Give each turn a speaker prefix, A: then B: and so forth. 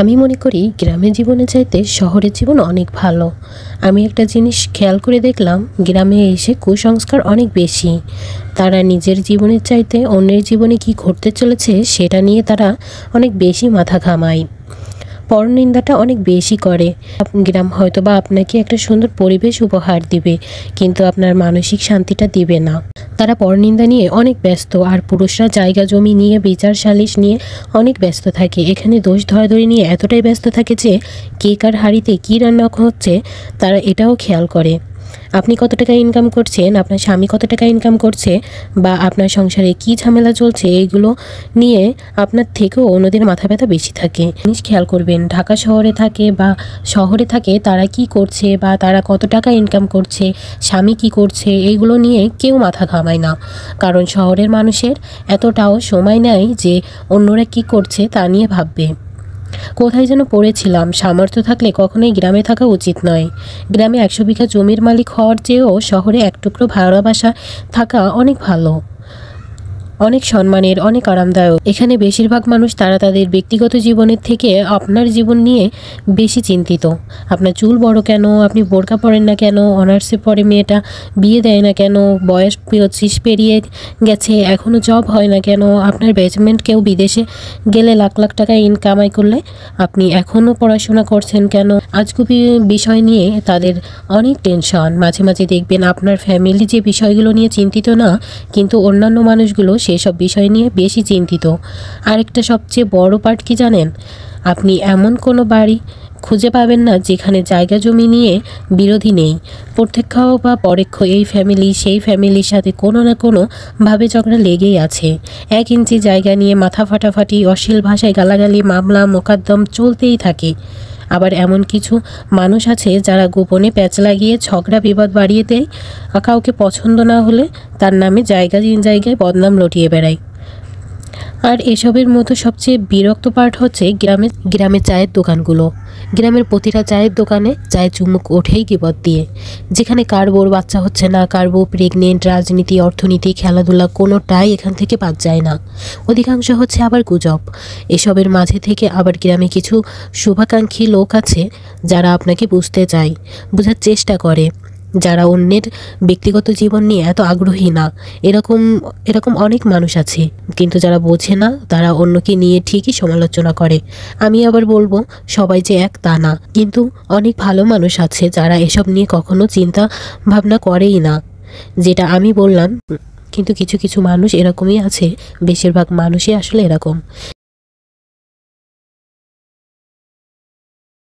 A: আমি মনে করি গ্রামের জীবনের চাইতে শহরের জীবন অনেক ভালো। আমি একটা জিনিস খেয়াল করে দেখলাম, গ্রামে এসে কুসংস্কার অনেক বেশি। তারা নিজের জীবনের চাইতে অন্যের জীবনে কি ঘটতে চলেছে সেটা নিয়ে তারা অনেক বেশি মাথা ঘামায়, পরনিন্দাটা অনেক বেশি করে। গ্রাম হয়তো বা আপনাকে একটা সুন্দর পরিবেশ উপহার দিবে, কিন্তু আপনার মানসিক শান্তিটা দিবে না। তারা পরনিন্দা নিয়ে অনেক ব্যস্ত, আর পুরুষরা জায়গা জমি নিয়ে বিচার সালিশ নিয়ে অনেক ব্যস্ত থাকে। এখানে দোষ ধরাধরি নিয়ে এতটাই ব্যস্ত থাকে যে কে কার হাঁড়িতে কী রান্না হচ্ছে তারা এটাও খেয়াল করে। আপনি কত টাকা ইনকাম করছেন, আপনার স্বামী কত টাকা ইনকাম করছে, বা আপনার সংসারে কী ঝামেলা চলছে, এগুলো নিয়ে আপনার থেকেও অন্যদের মাথা ব্যথা বেশি থাকে। জিনিস খেয়াল করবেন, ঢাকা শহরে থাকে বা শহরে থাকে তারা কি করছে বা তারা কত টাকা ইনকাম করছে, স্বামী কি করছে, এইগুলো নিয়ে কেউ মাথা ঘামায় না। কারণ শহরের মানুষের এতটাও সময় নেই যে অন্যরা কি করছে তা নিয়ে ভাববে। কোথায় যেন পড়েছিলাম, সামর্থ্য থাকলে কখনোই গ্রামে থাকা উচিত নয়। গ্রামে 100 বিঘা জমির মালিক হওয়ার চেয়েও শহরে এক টুকরো ভাড়া বাসা থাকা অনেক ভালো, অনেক সম্মানের, অনেক আরামদায়ক। এখানে বেশিরভাগ মানুষ তারা তাদের ব্যক্তিগত জীবনের থেকে আপনার জীবন নিয়ে বেশি চিন্তিত। আপনার চুল বড় কেন, আপনি বোরকা পরেন না কেন, অনার্সে পরে মেয়েটা বিয়ে দেয় না কেন, বয়স 25 পেরিয়ে গেছে এখনও জব হয় না কেন, আপনার ব্যাচমেন্ট কেউ বিদেশে গেলে লাখ লাখ টাকা কামাই করলে আপনি এখনও পড়াশোনা করছেন কেন, আজগুবি বিষয় নিয়ে তাদের অনেক টেনশন। মাঝে মাঝে দেখবেন আপনার ফ্যামিলি যে বিষয়গুলো নিয়ে চিন্তিত না, কিন্তু অন্যান্য মানুষগুলো সেসব বিষয় নিয়ে বেশি চিন্তিত। আরেকটা সবচেয়ে বড় পার্ট কি জানেন, আপনি এমন কোনো বাড়ি খুঁজে পাবেন না যেখানে জায়গা জমি নিয়ে বিরোধী নেই। প্রত্যক্ষ বা পরোক্ষ এই ফ্যামিলি সেই ফ্যামিলির সাথে কোনো না কোনো ভাবে ঝগড়া লেগেই আছে। 1 ইঞ্চি জায়গা নিয়ে মাথা ফাটাফাটি, অশ্লীল ভাষায় গালাগালি, মামলা মোকদ্দম চলতেই থাকে। আবার এমন কিছু মানুষ আছে যারা গোপনে প্যাঁচ লাগিয়ে ঝগড়া বিবাদ বাড়িয়ে দেয়, কাউকে পছন্দ না হলে তার নামে জায়গায় বদনাম লটিয়ে বেড়ায়। আর এসবের মতো সবচেয়ে বিরক্ত পার্ট হচ্ছে গ্রামের চায়ের দোকানগুলো। গ্রামের প্রতিটা চায়ের দোকানে চায়ের চুমুক ওঠেই গিবত দিয়ে। যেখানে কার বউর বাচ্চা হচ্ছে না, কার বউ প্রেগনেন্ট, রাজনীতি, অর্থনীতি, খেলাধুলা কোনোটাই এখান থেকে বাদ যায় না। অধিকাংশ হচ্ছে আবার গুজব। এসবের মাঝে থেকে আবার গ্রামে কিছু শুভাকাঙ্ক্ষী লোক আছে যারা আপনাকে বুঝতে চায়, বোঝার চেষ্টা করে, যারা অন্যের ব্যক্তিগত জীবন নিয়ে এত আগ্রহী না। এরকম অনেক মানুষ আছে, কিন্তু যারা বোঝে না তারা অন্যকে নিয়ে ঠিকই সমালোচনা করে। আমি আবার বলবো সবাই যে এক তা না, কিন্তু অনেক ভালো মানুষ আছে যারা এসব নিয়ে কখনো চিন্তা ভাবনা করেই না, যেটা আমি বললাম। কিন্তু কিছু কিছু মানুষ এরকমই আছে, বেশিরভাগ মানুষই আসলে এরকম।